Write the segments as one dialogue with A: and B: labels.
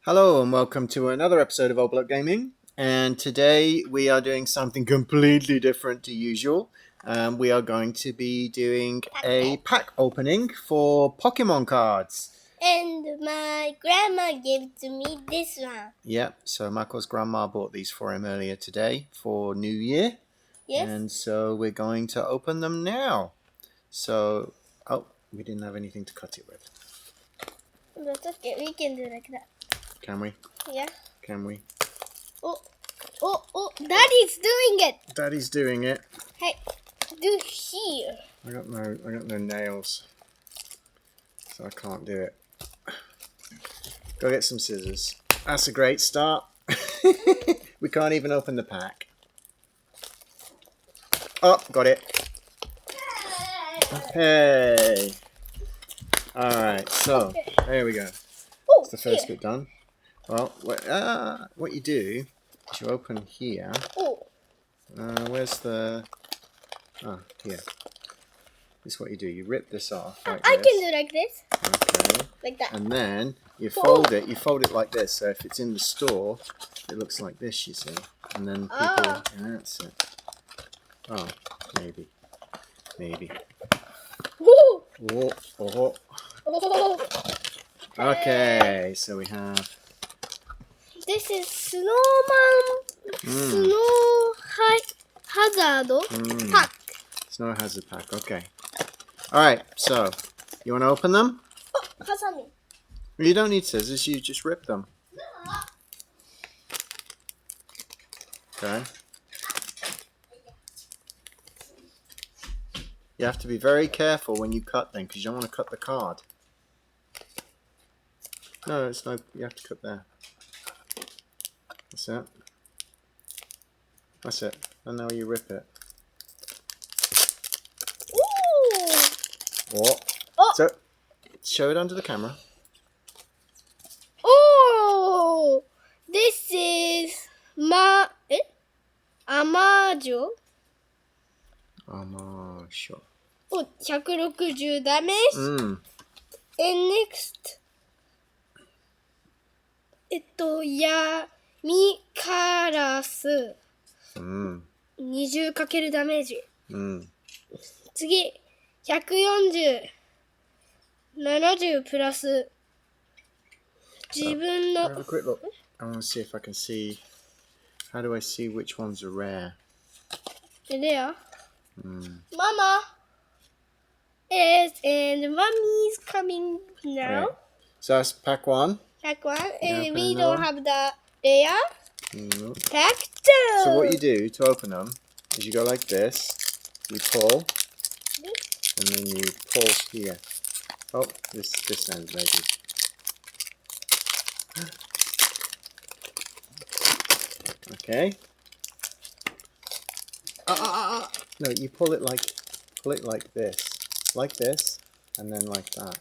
A: Hello and welcome to another episode of Old Block Gaming. And today we are doing something completely different to usual. We are going to be doing a pack opening for Pokemon cards.
B: And my grandma gave to me this one.
A: Yep, so Mako's grandma bought these for him earlier today for New Year.
B: Yes.
A: And so we're going to open them now. So, we didn't have anything to cut it with.
B: That's okay. We can do like that.
A: Can we?
B: Yeah.
A: Can we?
B: Oh! Daddy's doing it.
A: Daddy's doing it.
B: Hey, do here.
A: I got no nails, so I can't do it. Go get some scissors. That's a great start. We can't even open the pack. Oh, got it. Hey. All right, so there we go. That's the first bit done. Well, what you do is you open here.
B: Oh.
A: Where's the? Oh, here. This is what you do. You rip this off. Like
B: I
A: this.
B: can do like this.
A: Okay.
B: Like that.
A: And then you fold it. You fold it like this. So if it's in the store, it looks like this. You see. And then people.
B: Ah.
A: Yeah, that's it. Oh, maybe.
B: Woo.
A: Oh.
B: Oh.
A: Okay. So we have.
B: This is Snow Hazard pack.
A: Snow Hazard pack. Okay. All right. So you want to open them?
B: Oh, Hasami.
A: You don't need scissors. You just rip them. Okay. You have to be very careful when you cut them because you don't want to cut the card. No, it's no. You have to cut there. That's it. That's it. And now you rip it.
B: Ooh.
A: Oh. So show it under the camera.
B: Oh, this is Amajo.
A: Sure.
B: Oh, 160 damage.
A: Mm.
B: And next,闇カラス。20かけるダメージ。次、140。70プラス。自分の。
A: Have a quick look. I want to see if I can see. How do I see which ones are rare?
B: There. Mama. Yes, and mommy's coming now.
A: Right. So that's pack one.
B: Pack one,
A: Yeah,
B: and we
A: open
B: don't
A: now.
B: have the layer.
A: No.
B: Pack two.
A: So what you do to open them is you go like this. You pull, and then you pull here. Oh, this end maybe. Okay. No, you pull it like this, and then like that,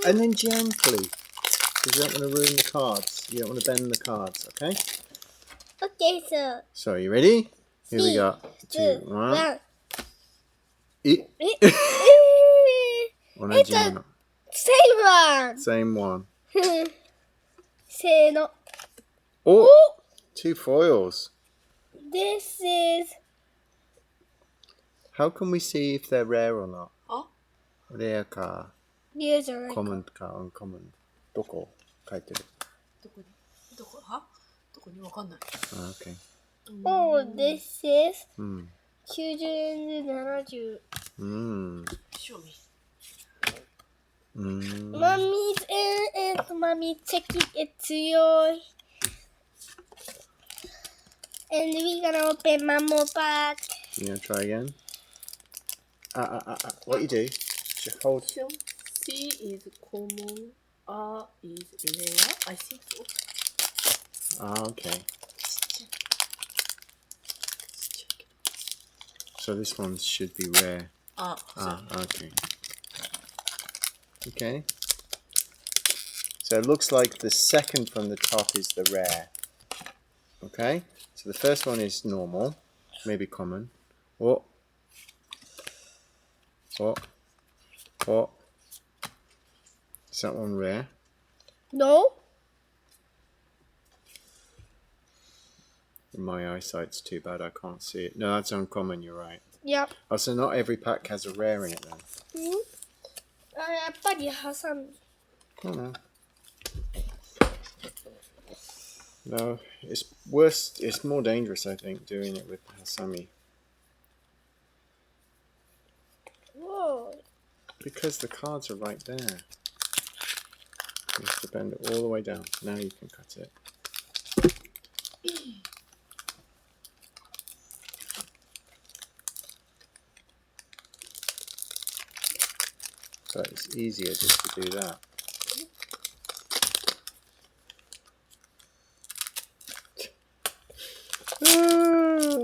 A: and then gently, because you don't want to ruin the cards. You don't want to bend the cards. Okay.
B: Okay,
A: So you ready? Here we go.
B: 2,
A: 1.
B: 1.
A: It's a
B: Same one.
A: same one.
B: せーの。
A: Oh, 2 foils.
B: This is.
A: How can we see if they're rare or not?
B: Huh?
A: Rare か
B: Rare じゃないか。
A: common か uncommon どこ書いてる？
C: どこにわかんない。
A: Okay.
B: Oh, this is
A: 90
B: 70.
C: Show me.
B: Mommy's in it. Mommy checking it 強い。And we gonna open one more pack.
A: You gonna try again? What you do? Just hold.
C: C is common. R is rare. I think so.
A: Okay. So this one should be rare. Okay. Okay. So it looks like the second from the top is the rare. Okay. So the first one is normal, maybe common. Oh. Is that one rare?
B: No?
A: My eyesight's too bad, I can't see it. No, that's uncommon, you're right.
B: Yeah.
A: Oh, so not every pack has a rare in it then?
B: やっぱりハサミ。
A: Oh, no. No, it's worse, it's more dangerous, I think, doing it with Hasami.
B: Whoa.
A: Because the cards are right there. You have to bend it all the way down. Now you can cut it. So it's easier just to do that. Ah,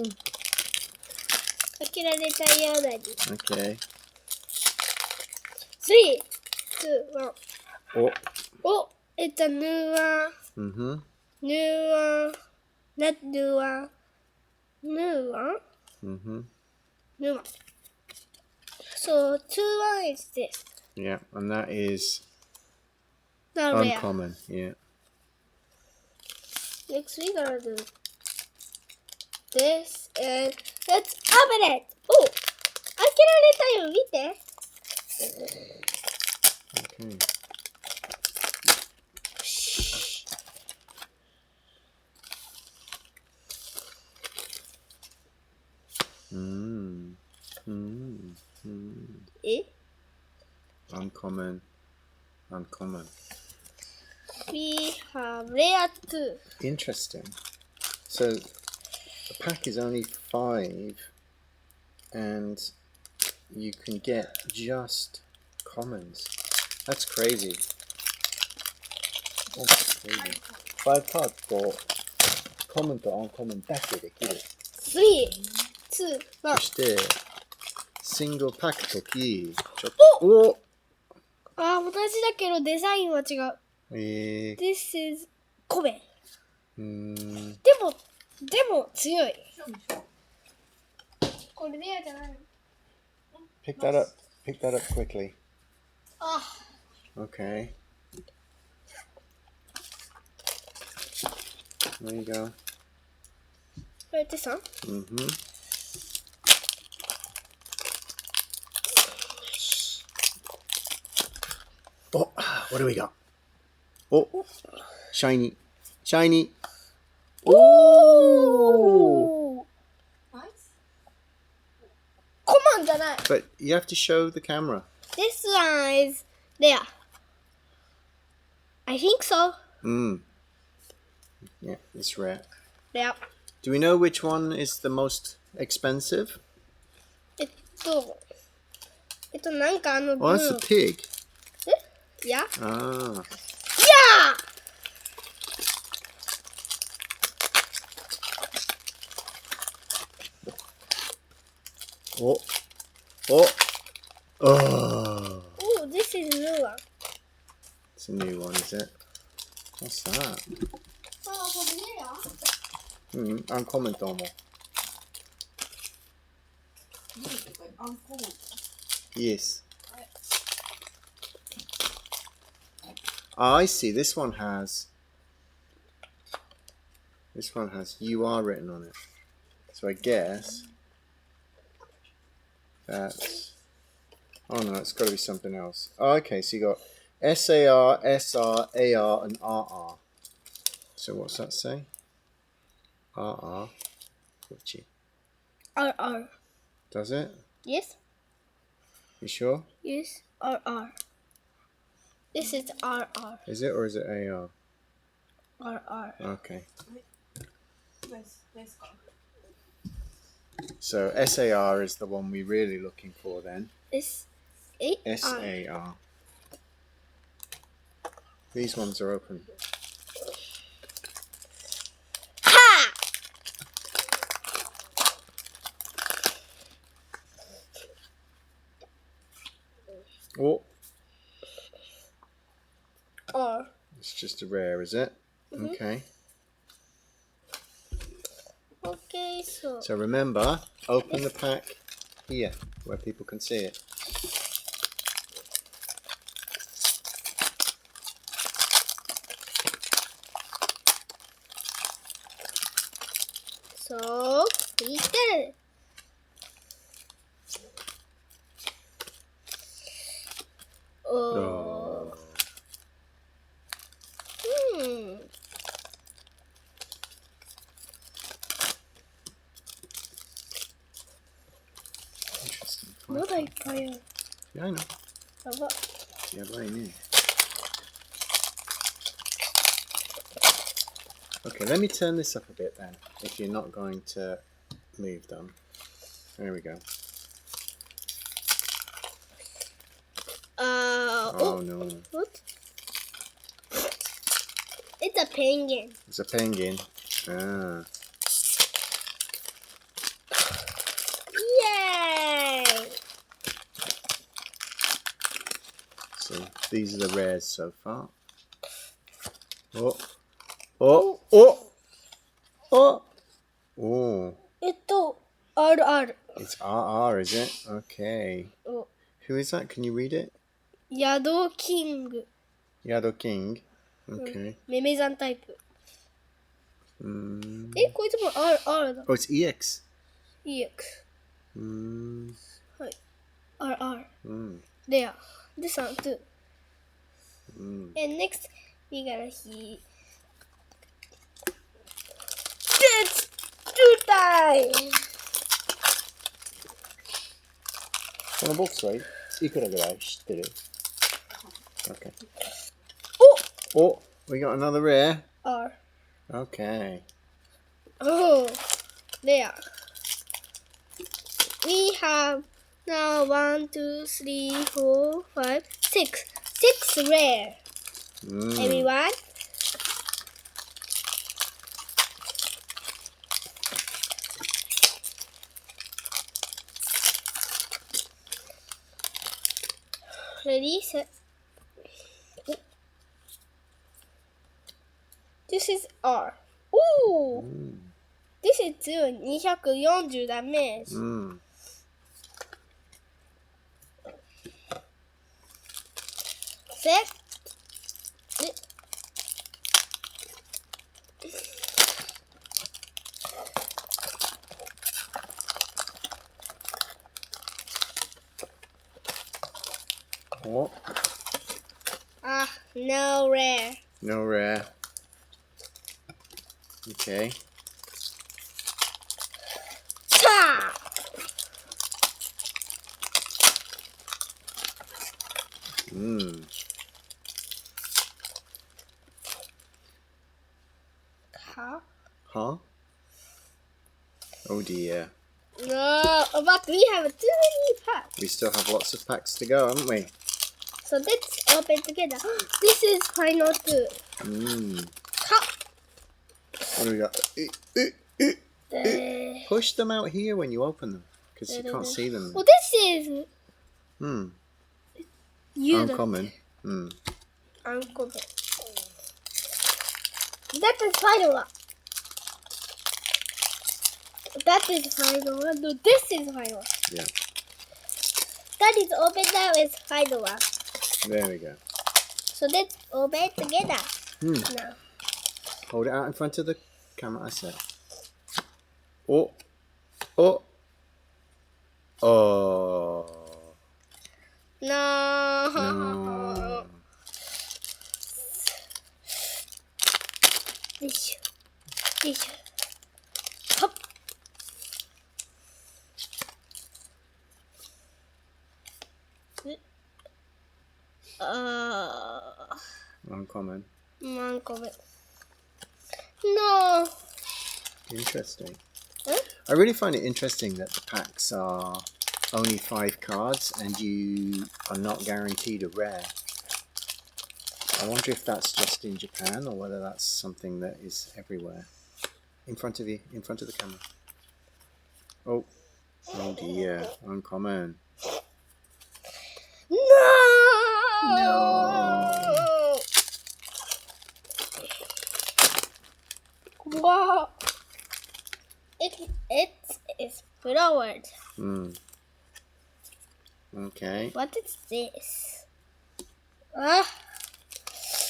B: 開けられたようだに。
A: okay.
B: 3、2、1。
A: Oh.
B: お、it's a new one.
A: Mm-hmm.
B: New one. Not new one. New one?
A: Mm-hmm.
B: New one. So 2-1 is this.
A: Yeah, and that is
B: Not rare.
A: uncommon. Yeah.
B: Next we gonna do this and let's open it! Oh! 開けられたよ、見て。
A: Okay. Mm. Mm. Mm.
B: え
A: Uncommon. Uncommon.
B: We have rare 2.
A: Interesting. So the pack is only 5 and you can get just commons. That's crazy. That's crazy. 5 cards と common と uncommon だけできる。
B: 3、2、1。
A: そしてシングルパックときちょっとお
B: あ、同じだけどデザインは違う。
A: Pick
B: This is 米。でも強い。これレアじゃないの。
A: that up. Pick that up quickly.
B: あ、
A: Okay. There you go.
B: これってさ。
A: Mm-hmm. Oh, what do we got? Oh, shiny. Shiny. Oh!
C: ナイス。
B: コマンじゃない。
A: But you have to show the camera.
B: This one is rare. I think so.
A: Yeah, it's rare.
B: Rare.
A: Do we know which one is the most expensive?
B: なんか
A: Oh, that's a pig.
B: いや
A: Ah. おお Oh.
B: Oh, this is new one.
A: It's a new one, is it? What's that?
B: あ、これレア
A: Uncommon と思う。
C: アンコール。
A: Yes. Ah, I see. This one has UR written on it. So I guess that's. Oh no, it's got to be something else. Oh, okay, so you got SAR, SR, AR, and RR. So what's that say? RR. Which
B: RR.
A: does it?
B: Yes?
A: You sure?
B: Yes, RR. This is RR.
A: Is it or is it AR?
B: RR.
A: Okay.
C: ナイス。ナイスか。
A: So SAR is the one we're really looking for then.
B: SAR.
A: SAR. These ones are open.
B: Ha!
A: Oh,
B: R.
A: it's just a rare, is it? Okay.
B: Okay, so.
A: So remember, open the pack here where people can see it.
B: So we get it. Oh. Hmm.
A: Interesting.
B: まだいっぱいある。
A: Yeah, I know.
B: やば。
A: Yeah, right in. Okay, let me turn this up a bit then, if you're not going to move them. There we go. Oh no.
B: What? It's a penguin.
A: It's a penguin. Ah.
B: Yay!
A: So these are the rares so far. Oh. Oh. Oh. Oh. Oh.
B: RR.
A: It's RR, is it? Okay.
B: Oh.
A: Who is that? Can you read it?
B: Yado King.
A: Yado King. Okay.
B: メメザンタイプ。
A: Mm.
B: こいつも RR だ。
A: Oh, it's EX.
B: EX。
A: Mm.
B: はい。RR。
A: Mm.
B: There. This one too.
A: Mm.
B: And next, we gotta see. It's two time!
A: このボックスはいくらぐらい知ってる? Okay. Oh, we got another rare.
B: R.
A: Okay.
B: Oh, there. We have now 1, 2, 3, 4, 5, 6. 6 rare. Everyone. Ready, set. This is R. Ooh! This is 240 damage. Set.
A: Oh,
B: No rare.
A: no rare. Okay.
B: Ta! Huh?
A: Huh? Oh dear.
B: No, but we have too many packs.
A: We still have lots of packs to go, haven't we?
B: So let's open together. This is final two. Ha!
A: What do we got? Push them out here when you open them, because you can't see them.
B: Well, this is
A: Uncommon.
B: uncommon. That is final one. That is final one. No, this is final one.
A: Yeah.
B: That is open now is final one.
A: There we go.
B: So let's open together. Now.
A: Hold it out in front of the camera, I said. Oh. Oh. Oh.
B: No.
A: No.
B: This. Hop.
A: Uncommon.
B: Uncommon. No.
A: Interesting.
B: Huh?
A: I really find it interesting that the packs are only 5 cards and you are not guaranteed a rare. I wonder if that's just in Japan or whether that's something that is everywhere. In front of you, in front of the camera. Oh. Oh dear. Uncommon.
B: No. Wow. It is flowered.
A: Okay.
B: What is this?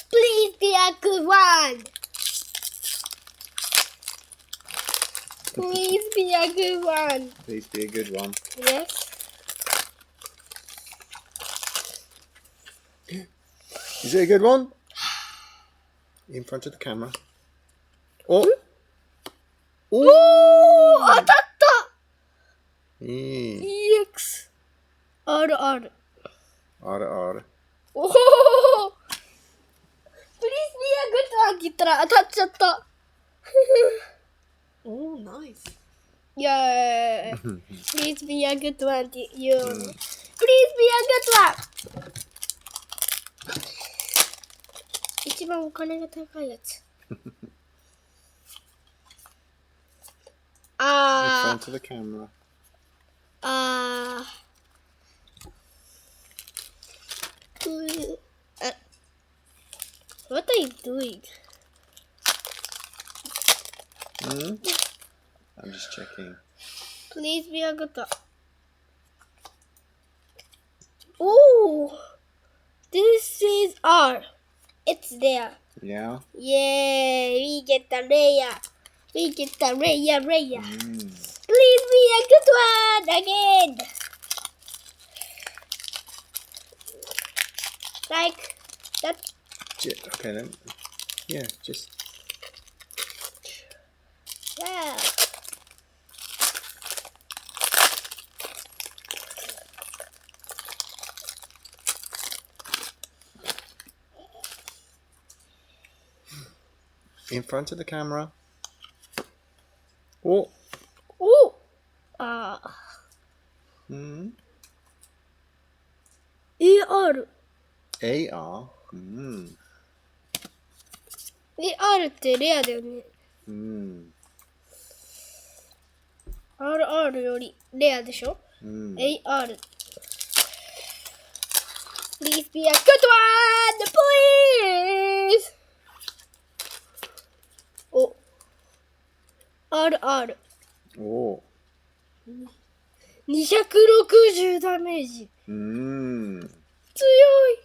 B: Please be a good one. Please be a good one.
A: Please be a good one.
B: Yes.
A: Is it a good one? In front of the camera. Oh!
B: おー当たった
A: いい。
B: EX RR
A: あるある。
B: おお Please be a good one って言ったら当たっちゃった
C: おー、ナイス。
B: いやー Please be a good one って言うのね Please be a good one 一番お金が高いやつ
A: In
B: あ
A: front of the camera.
B: あWhat are you doing?
A: Hmm? I'm just checking.
B: Please be a good one. Oh, this is R. It's there.
A: Yeah?
B: Yay, we get the rare. We get the rare.
A: Mm.
B: Please be a good one again. Like that.
A: Okay then. Yeah, just.
B: Yeah.
A: In front of the camera. Oh!
B: Oh.
A: Hmm?
B: AR.
A: AR? Hmm.
B: AR ってレアだよね。
A: Hmm.
B: RR よりレアでしょ、
A: Hmm.
B: AR Please be a good one! Please! お RR
A: Oh.
B: 260ダメージ
A: Hmm.
B: 強い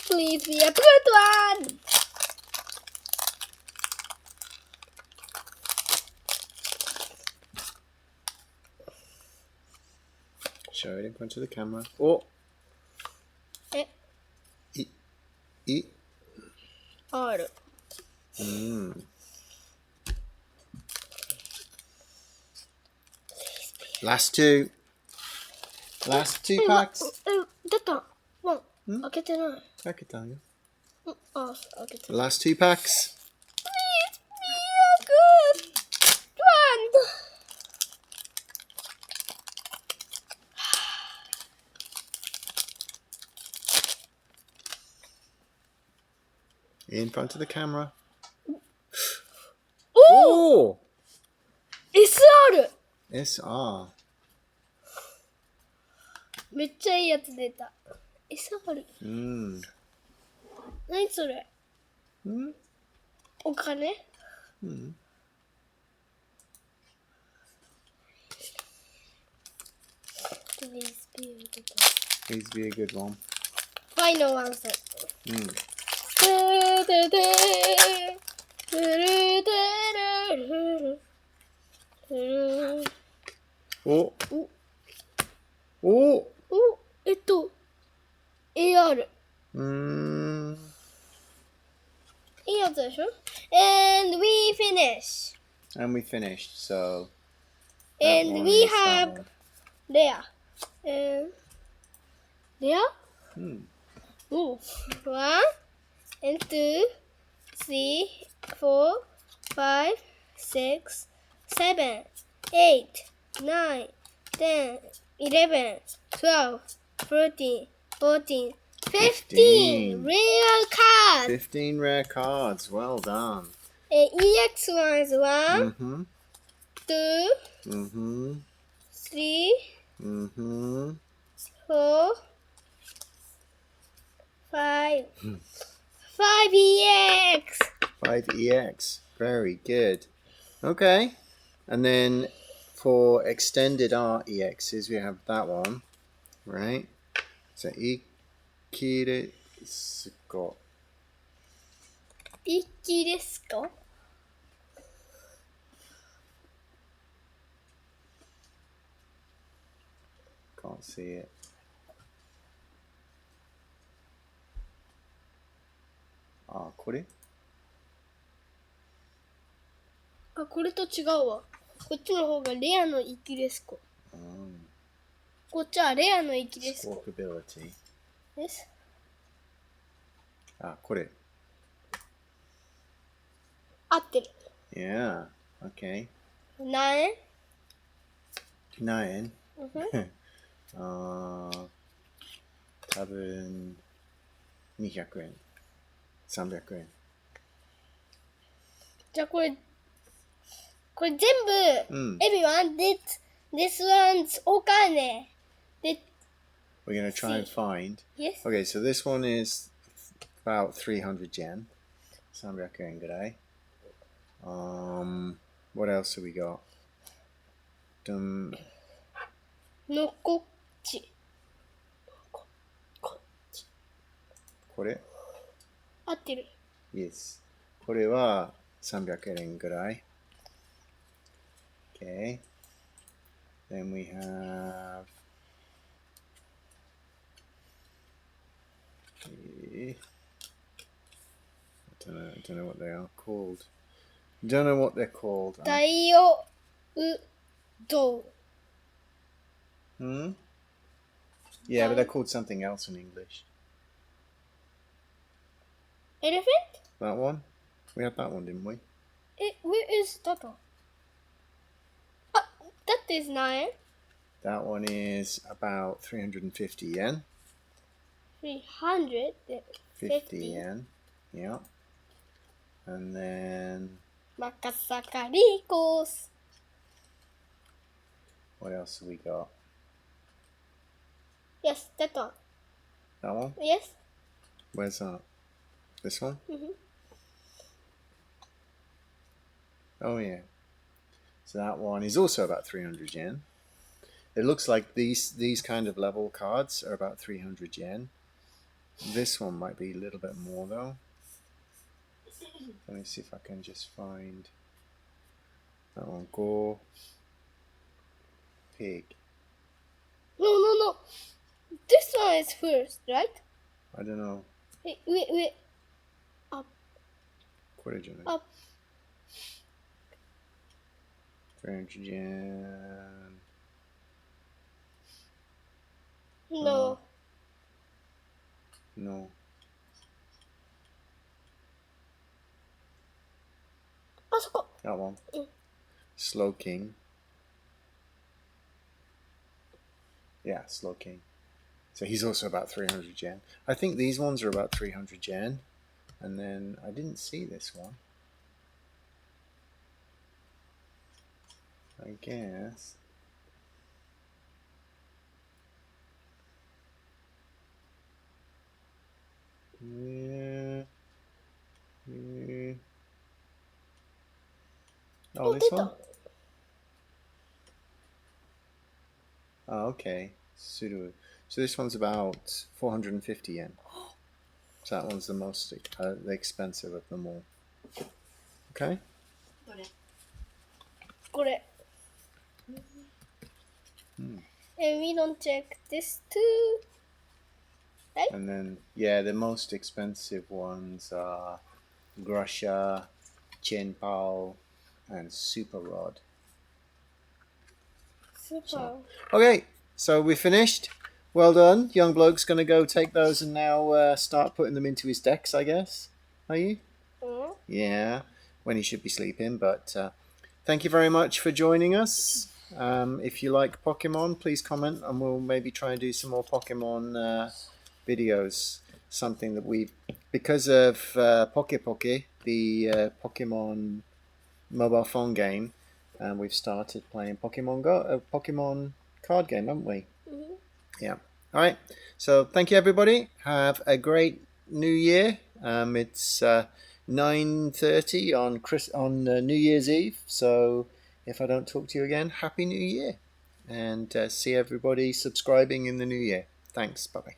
B: Please be a good one!
A: Show it in front of the camera. Oh!
B: え
A: E.
B: R
A: Hmm. Last two. Last two
B: え、
A: packs.
B: 出たワン
A: ん
B: 開けてない
A: I could tell you.
B: あ、開けて
A: The last two packs.
B: Please be a good one!
A: In front of the camera.
B: お
A: Oh!
B: SR!
A: SR.
B: めっちゃいいやつ出た SR
A: Hmm.
B: 何それ
A: Hmm.
B: お金
A: Hmm.
B: Please be a good
A: Please be a good one.
B: one Final answer
A: Hmm. おお
B: AR
A: うーん。
B: いいやつでしょ And we finish
A: And we finished, so.
B: And
A: that one
B: we
A: is that
B: have
A: one.
B: Rare And Rare?
A: Hmm.
B: Oh, 1 and 2 3 4 5 6 7 8 9 10 11 12 13 14 15 rare cards
A: 15 rare cards. Well done.
B: EX ones 1
A: Mm-hmm.
B: 2
A: Mm-hmm.
B: 3
A: Mm-hmm.
B: 4 5 5 EX
A: 5 EX. Very good. Okay. And then for extended art EXs, we have that one. Right? So Ikiritsuko.
B: 一気ですか？
A: Can't see it. あ、これ？
B: あ、これと違うわ。こっちの方がレアの一気ですか？こっちはレアの一気ですか？
A: Squawkability.
B: です。
A: あ、これ。
B: 合ってる。
A: Yeah. Okay.
B: 何円？
A: 9円。
B: うんふん。
A: 多分200円。300円。
B: じゃあこれ全部、
A: うん。
B: everyone, this one's お金。で、
A: We're going to try and find.
B: yes.
A: Okay, so this one is about 300 yen. 300円ぐらい。What else have we got?
B: のこっち。
A: これ？
B: 合ってる。
A: Yes. これは300円ぐらい。Okay. Then we have I don't know what they are called. Don't know what they're called.
B: ダイオウドウ。
A: Hmm? Yeah, but they're called something else in English.
B: Elephant?
A: That one? We had that one, didn't we?
B: Where is that one? Ah, that is 9 円
A: That one is about 350 yen.
B: 350
A: yen. Yeah. And then,
B: マカサカリコス。
A: what else have we got?
B: Yes, that one.
A: That one?
B: Yes.
A: Where's that? This one? Oh, yeah. So that one is also about 300 yen. It looks like these kind of level cards are about 300 yen. This one might be a little bit more, though. Let me see if I can just find that one. Go. Pig.
B: No. This one is first, right?
A: I don't know.
B: Wait. Up.
A: これじゃない。
B: Up.
A: 300 yen.
B: No.
A: No.
B: あそこ。
A: That one.
B: うん。
A: Slow King. Yeah, Slow King. So he's also about 300 yen. I think these ones are about 300 yen. And then I didn't see this one. I guess. Yeah. Oh, this one? Oh, okay. Suru. So this one's about 450 yen. So that one's the most the expensive of them all. Okay.
C: どれ？
B: これ。
A: Hmm.
B: And we don't check this too. Right?
A: And then, yeah, the most expensive ones are Grusha, Chenpao, and Super Rod.
B: Super.
A: Okay, so we finished. Well done. Young bloke's going to go take those and now start putting them into his decks, I guess. Are you? Yeah, when he should be sleeping. But thank you very much for joining us. If you like Pokemon, please comment and we'll maybe try and do some more Pokemon videos. Something that we've, because of Poke Poke, the Pokemon mobile phone game, and we've started playing Pokemon Go, Pokemon card game, haven't we? Yeah. All right. So thank you, everybody. Have a great New Year. It's 9:30 on New Year's Eve. So if I don't talk to you again, Happy New Year, and see everybody subscribing in the new year. Thanks. Bye bye.